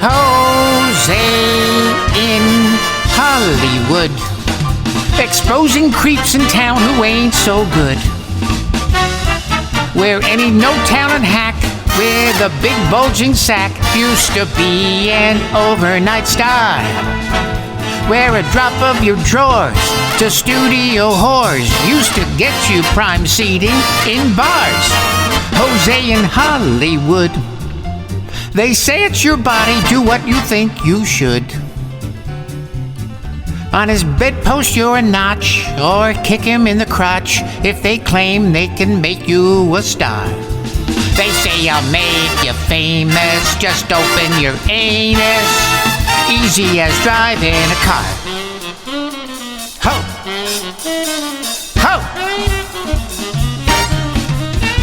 Hozay in Hollywood, exposing creeps in town who ain't so good. Where any no-talent hack with a big bulging sack used to be an overnight star. Where a drop of your drawers to studio whores used to get you prime seating in bars. Hozay in Hollywood. They say it's your body, do what you think you should. On his bedpost you're a notch, or kick him in the crotch if they claim they can make you a star. They say I'll make you famous, just open your anus, easy as driving a car. Ho! Ho!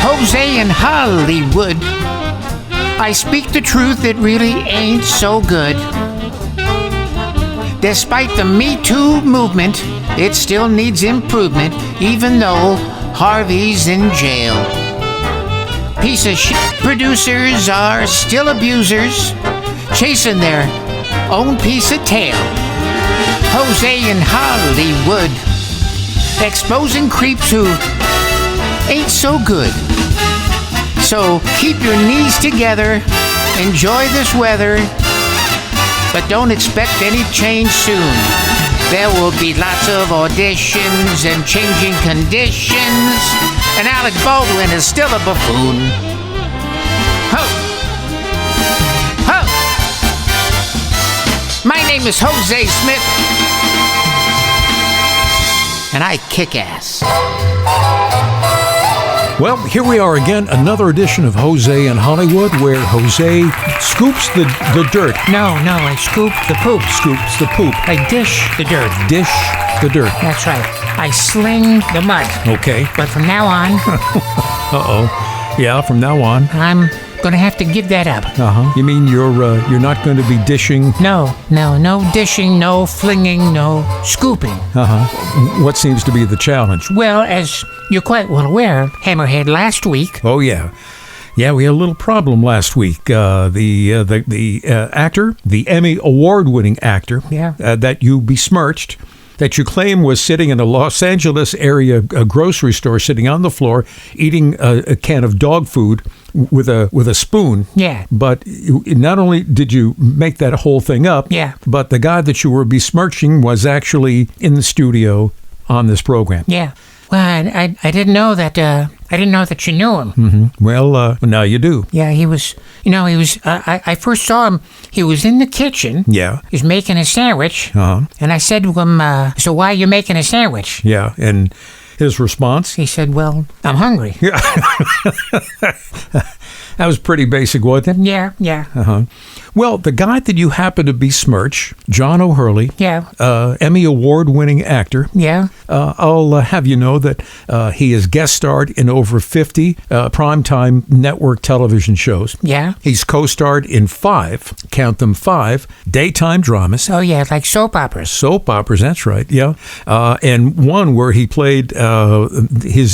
Hozay in Hollywood. I speak the truth, it really ain't so good. Despite the Me Too movement, it still needs improvement, even though Harvey's in jail. Piece of shit producers are still abusers, chasing their own piece of tail. Hozay in Hollywood, exposing creeps who ain't so good. So keep your knees together, enjoy this weather, but don't expect any change soon. There will be lots of auditions and changing conditions, and Alec Baldwin is still a buffoon. Ho! Ho! My name is Hozay Smith, and I kick ass. Well, here we are again, another edition of Hozay in Hollywood, where Hozay scoops the dirt. No, I scoop the poop. Scoops the poop. I dish the dirt. Dish the dirt. That's right. I sling the mud. Okay. But from now on... Uh-oh. Yeah, from now on. I'm gonna have to give that up. Uh-huh. You mean you're not going to be dishing? No dishing, no flinging, no scooping. Uh-huh. What seems to be the challenge? Well, as you're quite well aware, Hammerhead last week... Oh, yeah. Yeah, we had a little problem last week. The actor, the Emmy Award-winning actor, that you besmirched, that you claim was sitting in a Los Angeles area grocery store, sitting on the floor, eating a can of dog food with a spoon. Yeah. But not only did you make that whole thing up, but the guy that you were besmirching was actually in the studio on this program. Yeah. Well, I didn't know that. I didn't know that you knew him. Mm-hmm. Well, now you do. Yeah, he was. I first saw him. He was in the kitchen. Yeah. He was making a sandwich. Uh-huh. And I said to him, "So why are you making a sandwich?" Yeah, and his response? He said, "Well, I'm hungry." Yeah. That was pretty basic, wasn't it? Yeah. Uh-huh. Well, the guy that you happen to besmirch, John O'Hurley, Emmy Award-winning actor, I'll have you know that he has guest starred in over 50 primetime network television shows. Yeah. He's co-starred in 5, count them 5, daytime dramas. Oh, yeah, like soap operas. Soap operas, that's right, yeah. And one where he played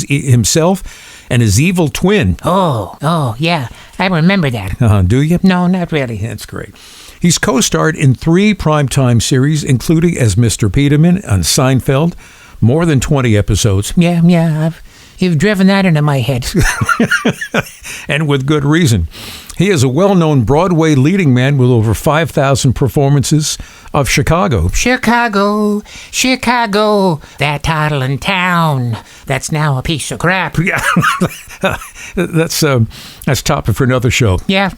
himself and his evil twin. Oh, yeah. I remember that. Do you? No, not really. That's great. He's co-starred in 3 primetime series, including as Mr. Peterman on Seinfeld, more than 20 episodes. Yeah. You've driven that into my head. And with good reason. He is a well-known Broadway leading man with over 5,000 performances of Chicago. Chicago, that toddling town that's now a piece of crap. Yeah, that's topic for another show. Yeah.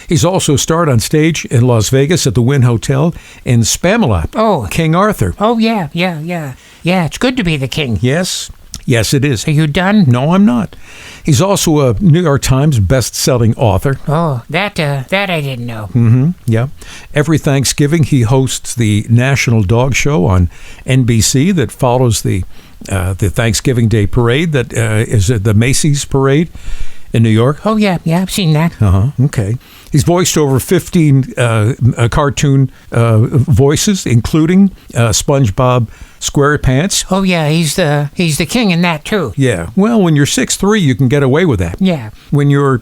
He's also starred on stage in Las Vegas at the Wynn Hotel in Spamalot. Oh, King Arthur. Oh, yeah. Yeah, it's good to be the king. Yes, it is. Are you done? No, I'm not. He's also a New York Times best-selling author. Oh, that I didn't know. Mm-hmm. Yeah. Every Thanksgiving, he hosts the National Dog Show on NBC that follows the Thanksgiving Day parade that is the Macy's parade in New York. Oh, yeah, I've seen that. Okay. He's voiced over 15 cartoon voices, including SpongeBob SquarePants. Oh, yeah, he's the king in that, too. Yeah. Well, when you're 6'3", you can get away with that. Yeah. When you're,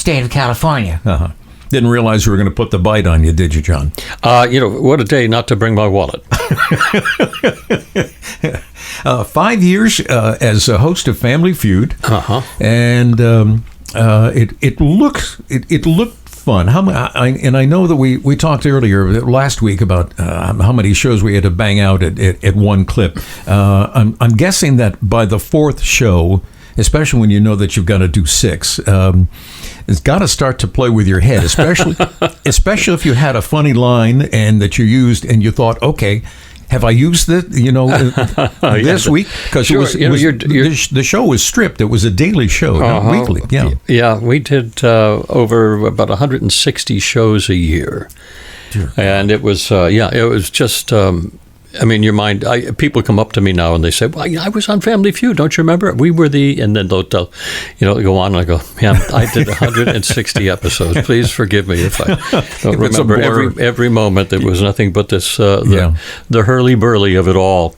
state of California. Uh-huh. Didn't realize we were going to put the bite on you, did you, John? What a day not to bring my wallet. 5 years as a host of Family Feud, and it looked fun. I know that we talked earlier last week about how many shows we had to bang out at one clip. I'm guessing that by the fourth show, especially when you know that you've got to do 6. It's got to start to play with your head, especially if you had a funny line and that you used and you thought, okay, have I used this, this week? Because the show was stripped. It was a daily show, not weekly. Yeah. Yeah, we did over about 160 shows a year. And it was, it was just... your mind. People come up to me now and they say, "Well, I was on Family Feud. Don't you remember? We were the." And then they'll go on and I go, "Yeah, I did 160 episodes. Please forgive me if I don't remember every moment. It was nothing but this the hurly-burly of it all."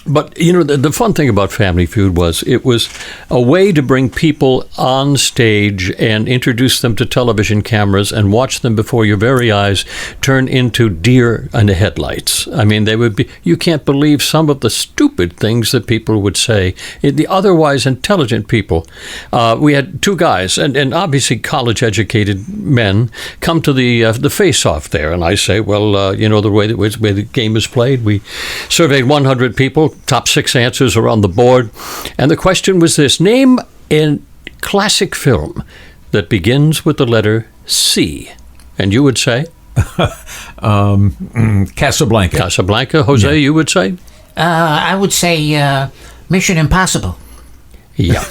But, the fun thing about Family Feud was it was a way to bring people on stage and introduce them to television cameras and watch them before your very eyes turn into deer in the headlights. I mean, you can't believe some of the stupid things that people would say. The otherwise intelligent people. We had 2 guys, and obviously college-educated men, come to the face-off there. And I say, well, the way the game is played, we surveyed 100 people. Top 6 answers are on the board. And the question was this: name a classic film that begins with the letter C. And you would say? Casablanca. Casablanca. Hozay, you would say? I would say Mission Impossible. Yeah.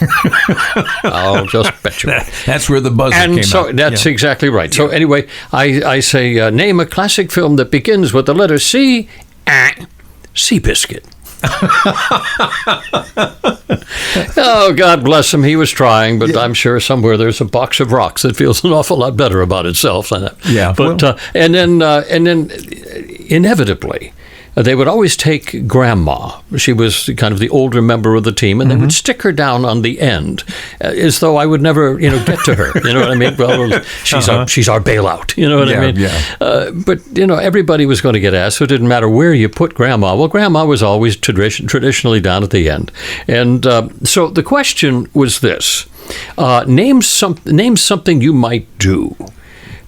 I'll just bet you. That's where the buzzer came out. And so that's exactly right. So anyway, I say, name a classic film that begins with the letter C. Seabiscuit. Oh, God bless him. He was trying, but I'm sure somewhere there's a box of rocks that feels an awful lot better about itself than that. Yeah. But and then inevitably, they would always take Grandma. She was kind of the older member of the team, and they would stick her down on the end, as though I would never, get to her. You know what I mean? Well, she's our bailout. You know what I mean? Yeah. But everybody was going to get asked, so it didn't matter where you put Grandma. Well, Grandma was always traditionally down at the end, and so the question was this: name something you might do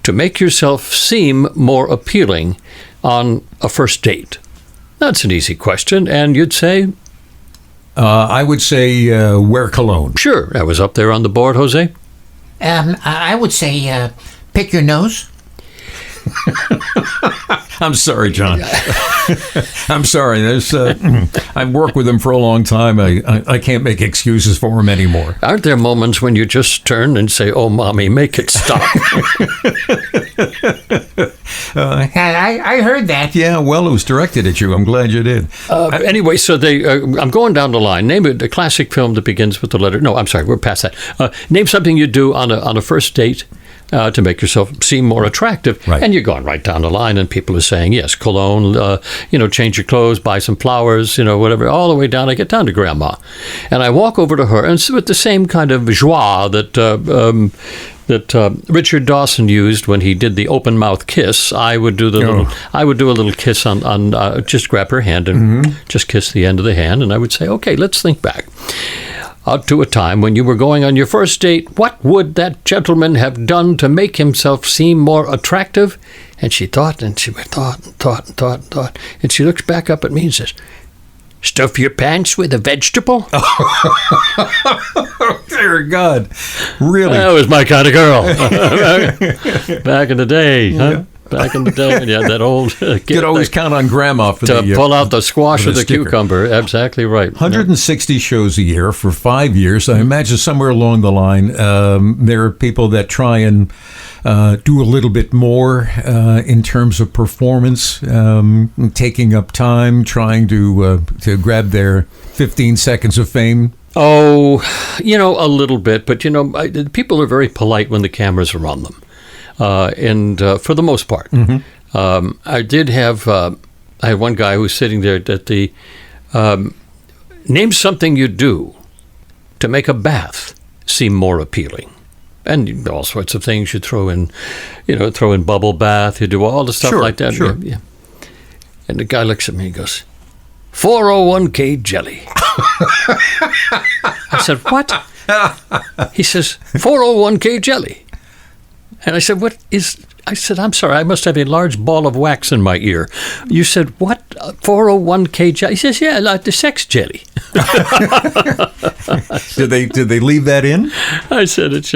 to make yourself seem more appealing on a first date. That's an easy question, and you'd say? I would say wear cologne. Sure, that was up there on the board, Hozay. I would say pick your nose. I'm sorry, John. I'm sorry. I've worked with him for a long time. I can't make excuses for him anymore. Aren't there moments when you just turn and say, "Oh, Mommy, make it stop"? I heard that. Yeah, well, it was directed at you. I'm glad you did. Anyway, so I'm going down the line. Name a classic film that begins with the letter. No, I'm sorry, we're past that. Name something you do on a first date to make yourself seem more attractive. Right. And you're going right down the line, and people are saying, yes, cologne, change your clothes, buy some flowers, whatever, all the way down. I get down to Grandma. And I walk over to her, and it's with the same kind of joie that Richard Dawson used when he did the open mouth kiss. I would do a little kiss on just grab her hand and just kiss the end of the hand, and I would say, okay, let's think back. To a time when you were going on your first date, what would that gentleman have done to make himself seem more attractive? And she thought, and she thought, and she looks back up at me and says, stuff your pants with a vegetable? Dear God. Really? That was my kind of girl. Back in the day, huh? Back in the day, yeah, that old... You could always count on Grandma to pull out the squash or the cucumber. Exactly right. 160 shows a year for 5 years. I imagine somewhere along the line, there are people that try and do a little bit more in terms of performance, taking up time, trying to grab their 15 seconds of fame. Oh, a little bit, but people are very polite when the cameras are on them. And for the most part, I did have, I had one guy who was sitting there at the, name something you do to make a bath seem more appealing. And all sorts of things. You throw in bubble bath. You do all the stuff like that. Sure. Yeah. And the guy looks at me and goes, 401k jelly. I said, what? He says, 401k jelly. And I said, what is... I said, I'm sorry, I must have a large ball of wax in my ear. You said, what? 401k jelly? He says, yeah, like the sex jelly. Did they leave that in? I said, it's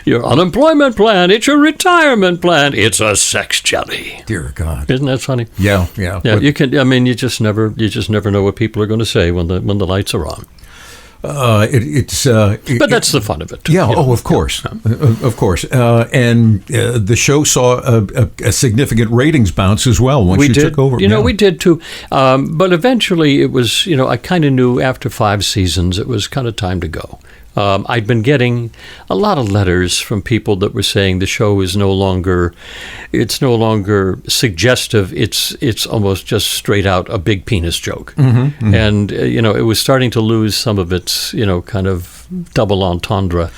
your unemployment plan. It's your retirement plan. It's a sex jelly. Dear God. Isn't that funny? Yeah. Yeah, But, you just never know what people are going to say when the lights are on. But that's the fun of it. Yeah. Of course, of course. And the show saw a significant ratings bounce as well once you took over. We did too. But eventually, it was. I kind of knew after 5 seasons it was kind of time to go. I'd been getting a lot of letters from people that were saying the show is no longer suggestive. It's almost just straight out a big penis joke. Mm-hmm. And, it was starting to lose some of its, kind of double entendre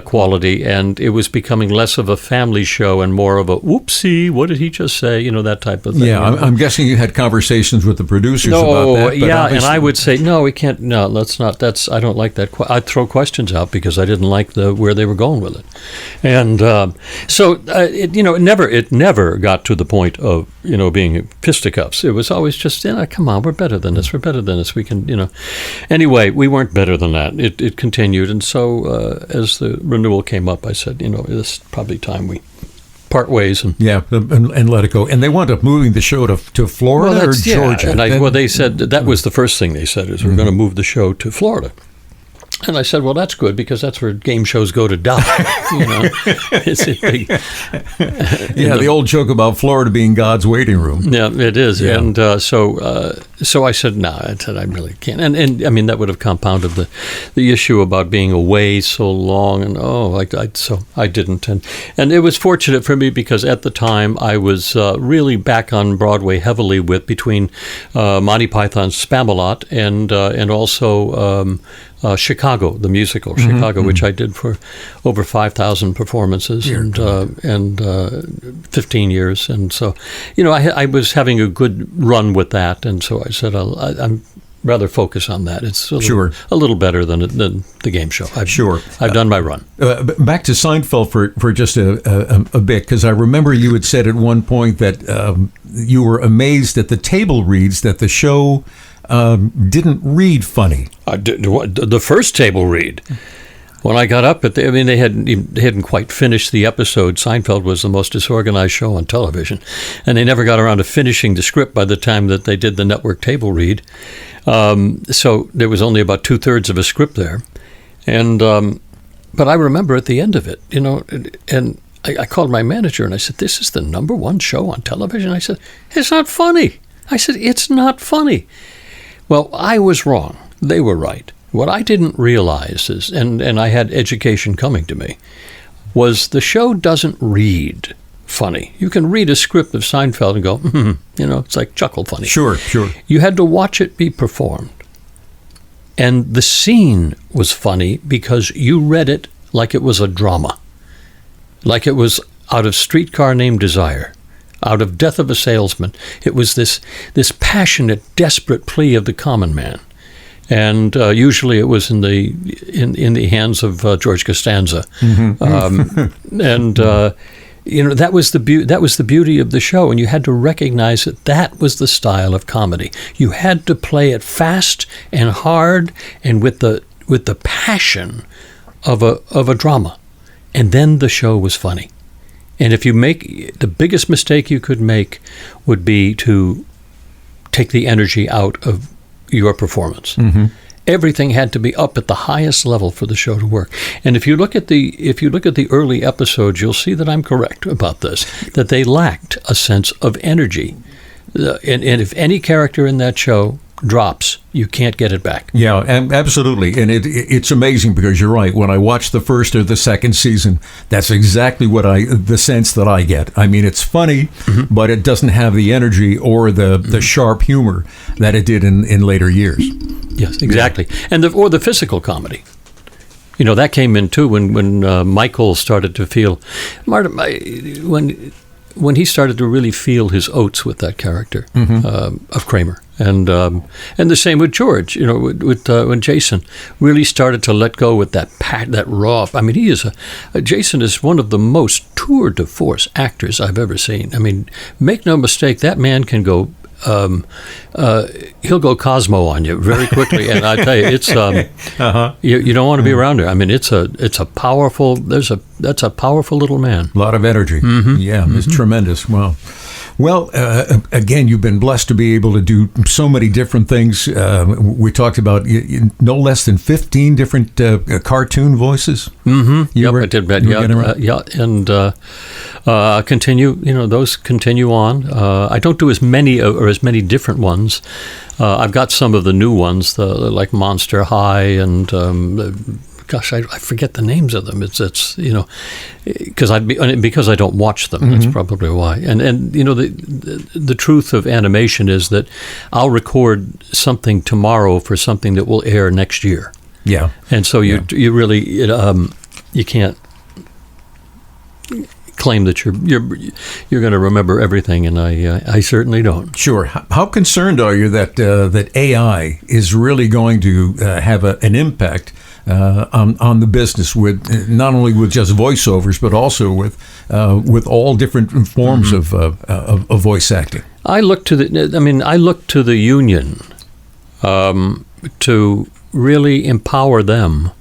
quality, and it was becoming less of a family show and more of a whoopsie, what did he just say, that type of thing. Yeah, I'm guessing you had conversations with the producers about that. Yeah, and I would say, no, we can't, no, let's not, I don't like that. I'd throw questions out because I didn't like where they were going with it. And it never got to the point of, being fisticuffs. It was always just, come on, we're better than this, we can, Anyway, we weren't better than that. It continued, and so as the renewal came up, I said, this is probably time we part ways and let it go. And they wound up moving the show to Florida or Georgia. And they said that was the first thing they said is we're going to move the show to Florida. And I said, well, that's good because that's where game shows go to die. It's a big, the old joke about Florida being God's waiting room. Yeah, it is. Yeah. And so I said, no, I really can't. And I mean, that would have compounded the issue about being away so long. And so I didn't. And it was fortunate for me because at the time I was really back on Broadway heavily between Monty Python's Spamalot and also Chicago, the musical Chicago, which I did for over 5,000 performances and 15 years. And so, I was having a good run with that. And so I said, I'm rather focused on that. It's a little better than the game show. I've done my run. Back to Seinfeld for just a bit, because I remember you had said at one point that you were amazed at the table reads that the show didn't read funny. The first table read. When I got up they hadn't quite finished the episode. Seinfeld was the most disorganized show on television, and they never got around to finishing the script by the time that they did the network table read. So there was only about 2/3 of a script there, and but I remember at the end of it, and I called my manager and I said, "This is the #1 show on television." I said, "It's not funny." I said, "It's not funny." Well, I was wrong. They were right. What I didn't realize is, and I had education coming to me, was the show doesn't read funny. You can read a script of Seinfeld and go, it's like chuckle funny. Sure. You had to watch it be performed. And the scene was funny because you read it like it was a drama, like it was out of Streetcar Named Desire. Out of Death of a Salesman. It was this passionate, desperate plea of the common man, and usually it was in the hands of George Costanza, and that was the beauty of the show, and you had to recognize that was the style of comedy. You had to play it fast and hard, and with the passion of a drama, and then the show was funny. And if you the biggest mistake you could make would be to take the energy out of your performance. Mm-hmm. Everything had to be up at the highest level for the show to work. And if you look at the early episodes, you'll see that I'm correct about this, that they lacked a sense of energy. And if any character in that show drops, you can't get it back. Yeah, absolutely. And it's amazing because you're right. When I watch the first or the second season, that's exactly the sense that I get. I mean, it's funny, but it doesn't have the energy or the sharp humor that it did in later years. Yes, exactly. And or the physical comedy. that came in too when Michael started to feel, when he started to really feel his oats with that character of Kramer, and the same with George. When Jason really started to let go with that raw. I mean, he is Jason is one of the most tour de force actors I've ever seen. I mean, make no mistake, that man can go. He'll go Cosmo on you very quickly, and I tell you, it's you don't want to be around there. I mean, it's a powerful. That's a powerful little man. A lot of energy. Yeah, it's tremendous. Wow. Well, again, you've been blessed to be able to do so many different things. We talked about no less than 15 different cartoon voices. Yep, I did that. And continue. Those continue on. I don't do as many or as many different ones. I've got some of the new ones, like Monster High and. Gosh, I forget the names of them. It's because I don't watch them. That's probably why. And the truth of animation is that I'll record something tomorrow for something that will air next year. Yeah. And so you really you can't claim that you're going to remember everything, and I certainly don't. Sure. How concerned are you that AI is really going to have an impact on the business, with not only with just voiceovers, but also with all different forms of voice acting? I look to the union to really empower them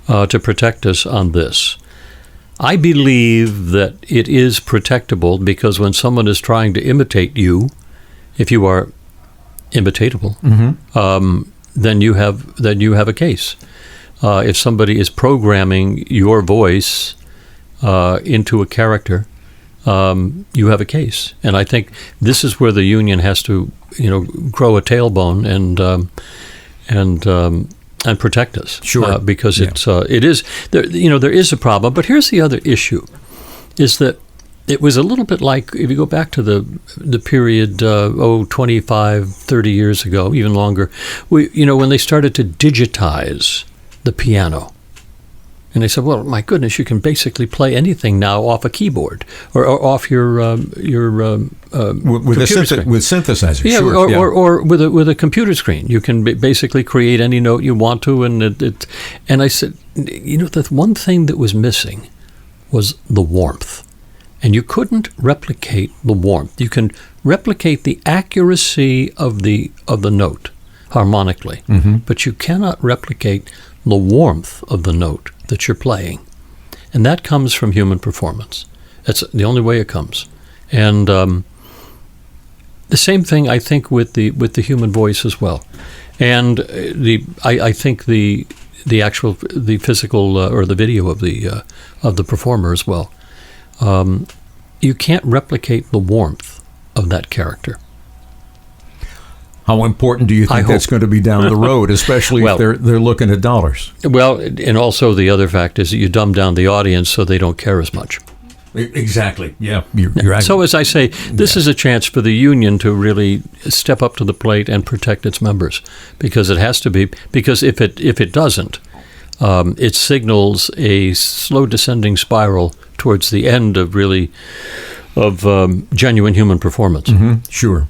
to protect us on this. I believe that it is protectable because when someone is trying to imitate you, if you are imitatable, then you have a case. If somebody is programming your voice into a character, you have a case. And I think this is where the union has to, grow a tailbone and protect us. Sure. Because it is there is a problem. But here's the other issue, is that it was a little bit like, if you go back to the period 25, 30 years ago, even longer, when they started to digitize the piano. And they said, well, my goodness, you can basically play anything now off a keyboard or off your with synthesizers. Yeah, sure. Or with a computer screen. You can basically create any note you want to. And I said, the one thing that was missing was the warmth. And you couldn't replicate the warmth. You can replicate the accuracy of the note harmonically, but you cannot replicate the warmth of the note that you're playing. And that comes from human performance. That's the only way it comes. And the same thing, I think, with the human voice as well. And I think the physical or the video of the performer as well. You can't replicate the warmth of that character. How important do you think that's going to be down the road, especially if they're looking at dollars? Well, and also the other fact is that you dumb down the audience so they don't care as much. Exactly. Yeah, you're right. So as I say, this is a chance for the union to really step up to the plate and protect its members, because it has to be. Because if it doesn't, it signals a slow descending spiral towards the end of genuine human performance. Sure.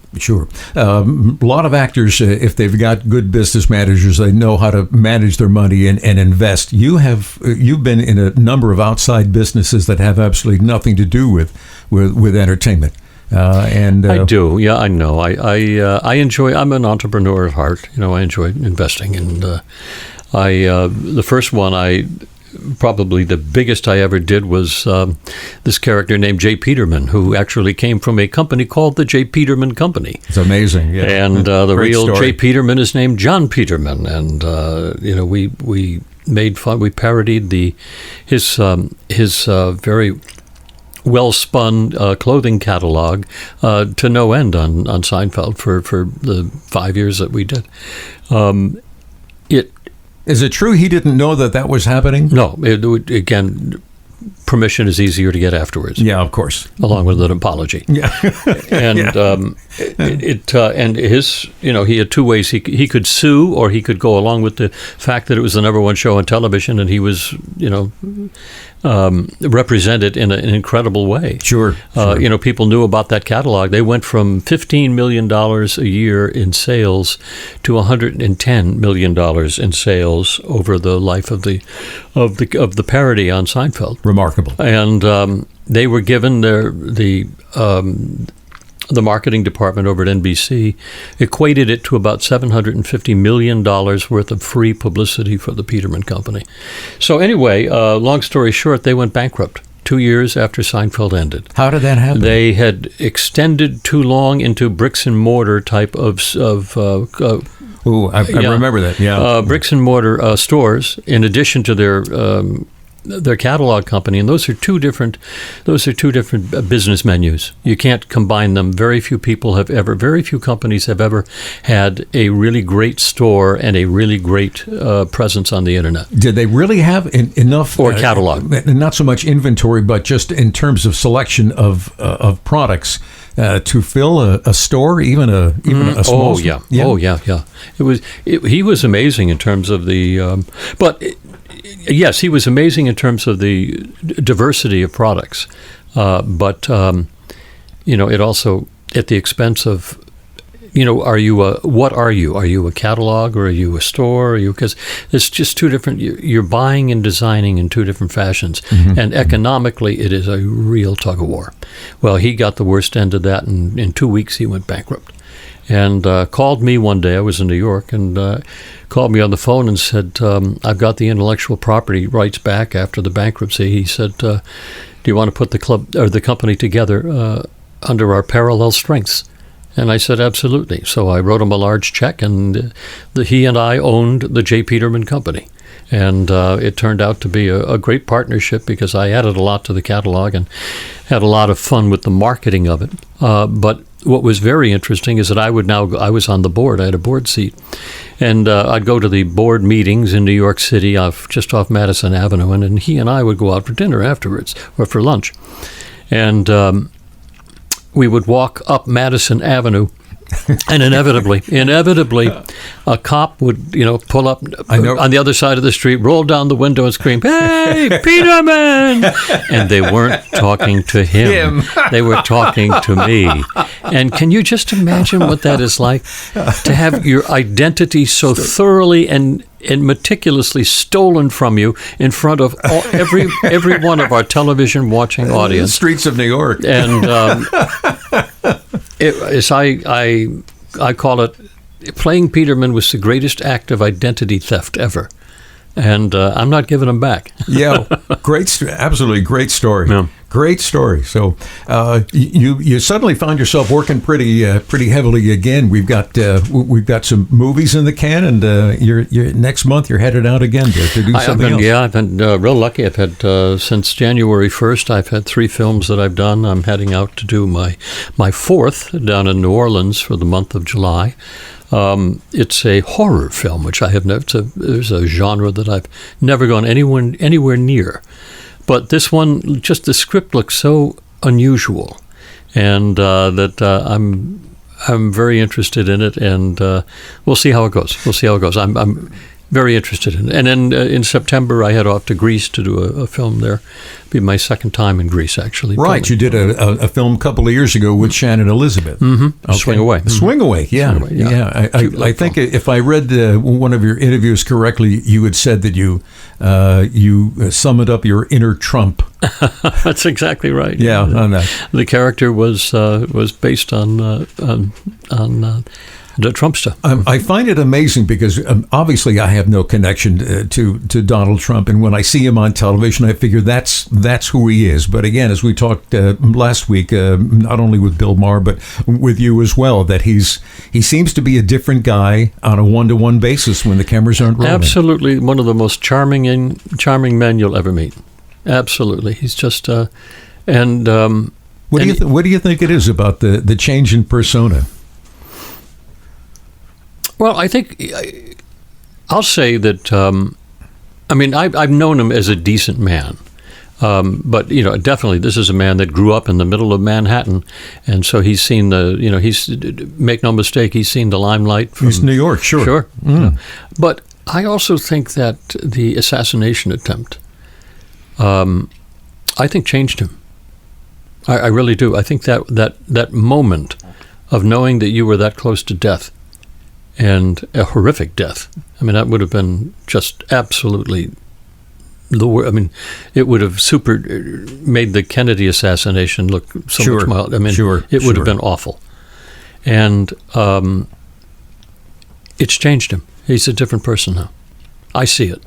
A lot of actors, if they've got good business managers, they know how to manage their money and invest. You've been in a number of outside businesses that have absolutely nothing to do with entertainment. I do. Yeah, I know. I enjoy. I'm an entrepreneur at heart. I enjoy investing, and the first one probably the biggest I ever did was this character named J. Peterman, who actually came from a company called the J. Peterman Company. It's amazing, yeah. And the real story. J. Peterman is named John Peterman, and we made fun. We parodied his very well-spun clothing catalog to no end on Seinfeld for the 5 years that we did. Is it true he didn't know that was happening? No. Again, permission is easier to get afterwards. Yeah, of course. Along with an apology. Yeah. And and his, he had two ways he could sue, or he could go along with the fact that it was the number one show on television, and he was, represented in an incredible way. Sure. People knew about that catalog. They went from $15 million a year in sales to $110 million in sales over the life of the parody on Seinfeld. Remarkable. And they were given the marketing department over at NBC equated it to about $750 million worth of free publicity for the Peterman Company. So anyway, long story short, they went bankrupt 2 years after Seinfeld ended. How did that happen? They had extended too long into bricks and mortar type of I remember that. Yeah, bricks and mortar stores, in addition to their catalog company, and those are two different business menus. You can't combine them. Very few companies have ever had a really great store and a really great presence on the internet. Did they really have enough or catalog? Not so much inventory, but just in terms of selection of products to fill a store, even a small. Oh yeah. He was amazing in terms of the, yes, he was amazing in terms of the diversity of products, but it also at the expense of, what are you? Are you a catalog, or are you a store? Because it's just two different. You're buying and designing in two different fashions, and economically, it is a real tug of war. Well, he got the worst end of that, and in 2 weeks he went bankrupt. And called me one day. I was in New York, and called me on the phone and said, "I've got the intellectual property rights back after the bankruptcy." He said, "Do you want to put the club or the company together under our parallel strengths?" And I said, "Absolutely." So I wrote him a large check, and he and I owned the J. Peterman Company. And it turned out to be a great partnership, because I added a lot to the catalog and had a lot of fun with the marketing of it. But what was very interesting is that I was on the board. I had a board seat. And I'd go to the board meetings in New York City just off Madison Avenue, and he and I would go out for dinner afterwards, or for lunch. And we would walk up Madison Avenue, and inevitably, a cop would, pull up on the other side of the street, roll down the window, and scream, "Hey, Peterman!" And they weren't talking to him. They were talking to me. And can you just imagine what that is like, to have your identity so thoroughly and meticulously stolen from you in front of every one of our television watching audience? The streets of New York. And I call it, playing Peterman was the greatest act of identity theft ever. And I'm not giving them back. Yeah, absolutely great story. Yeah. Great story. So you suddenly found yourself working pretty heavily again. We've got some movies in the can, and you're next month you're headed out again to do something else. Yeah, I've been real lucky. I've had since January 1st, I've had 3 films that I've done. I'm heading out to do my 4th down in New Orleans for the month of July. It's a horror film, which I have never. There's a genre that I've never gone anywhere near. But this one, just the script looks so unusual, and that I'm very interested in it, and we'll see how it goes. I'm very interested in it. And then in September, I head off to Greece to do a film there. It'll be my second time in Greece, actually. Right. You did a film a couple of years ago with Shannon Elizabeth. Mm-hmm. Okay. Swing Away. Mm-hmm. Swing Away, yeah. Swing Away, yeah. I think if I read one of your interviews correctly, you had said that you summoned up your inner Trump. That's exactly right. Yeah, on that. The character was based on the Trumpster. I find it amazing because obviously I have no connection to Donald Trump, and when I see him on television, I figure that's who he is. But again, as we talked last week, not only with Bill Maher but with you as well, that he seems to be a different guy on a one-to-one basis when the cameras aren't rolling. Absolutely, one of the most charming men you'll ever meet. Absolutely, he's just what do you think it is about the change in persona? Well, I think I'll say that, I've known him as a decent man. But definitely, this is a man that grew up in the middle of Manhattan, and so he's seen make no mistake, he's seen the limelight from East New York, sure. Sure. But I also think that the assassination attempt, I think, changed him. I really do. I think that moment of knowing that you were that close to death, and a horrific death. I mean, that would have been just absolutely it would have made the Kennedy assassination look so much mild. I mean, it would have been awful. And it's changed him. He's a different person now. I see it.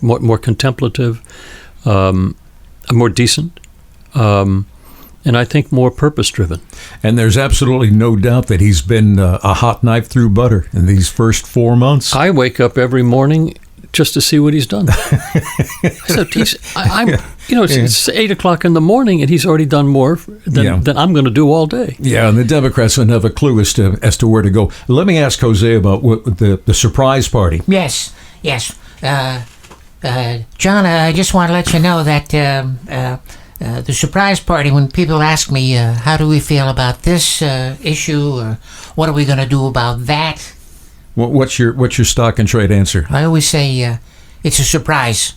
More contemplative, more decent, and I think more purpose-driven. And there's absolutely no doubt that he's been a hot knife through butter in these first 4 months. I wake up every morning just to see what he's done. So it's 8 o'clock in the morning, and he's already done more than I'm going to do all day. Yeah, and the Democrats don't have a clue as to where to go. Let me ask Hozay about the surprise party. Yes. John, I just want to let you know that the surprise party, when people ask me, how do we feel about this issue, or what are we going to do about that? What's your stock and trade answer? I always say it's a surprise,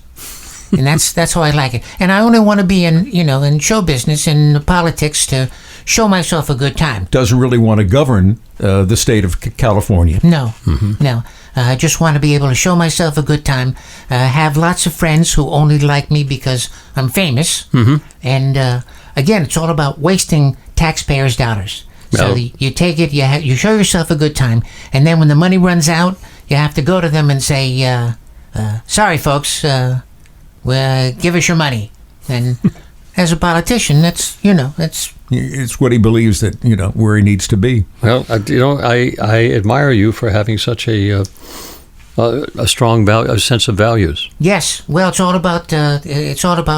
and that's how I like it. And I only want to be in show business and politics to show myself a good time. Doesn't really want to govern the state of California. No. I just want to be able to show myself a good time, have lots of friends who only like me because I'm famous, and again, it's all about wasting taxpayers' dollars. So you take it, you show yourself a good time, and then when the money runs out, you have to go to them and say, sorry, folks, give us your money. And as a politician, that's it's what he believes that, where he needs to be. Well, I admire you for having such a strong a sense of values. Yes. Well, it's all about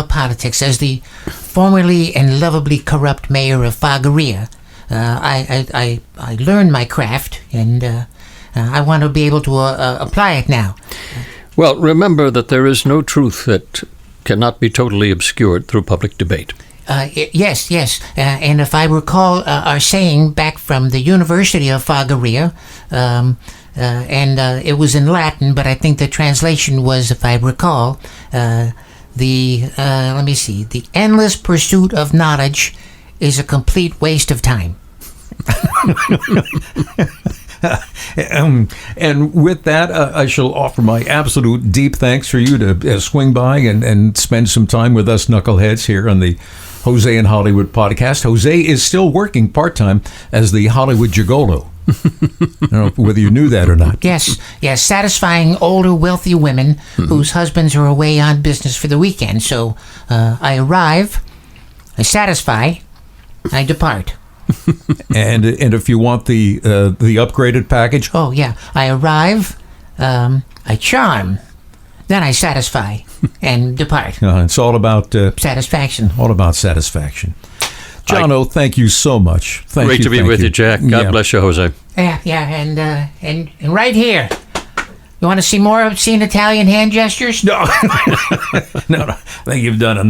politics. As the formerly and lovably corrupt mayor of Fagaria, I learned my craft, and I want to be able to apply it now. Well, remember that there is no truth that cannot be totally obscured through public debate. Yes. And if I recall our saying back from the University of Fagaria, and it was in Latin, but I think the translation was, if I recall, the endless pursuit of knowledge is a complete waste of time. And with that, I shall offer my absolute deep thanks for you to swing by and spend some time with us knuckleheads here on the Hozay in Hollywood podcast. Hozay is still working part-time as the Hollywood Gigolo. I don't know whether you knew that or not. Yes, satisfying older, wealthy women whose husbands are away on business for the weekend. So I arrive, I satisfy, I depart. and if you want the upgraded package, I arrive, I charm, then I satisfy and depart. It's all about satisfaction. All about satisfaction. John, thank you so much. Great to be with you, Jack. God bless you, Hozay. Yeah, and right here. You want to see more obscene Italian hand gestures? No, no. I think you've done enough.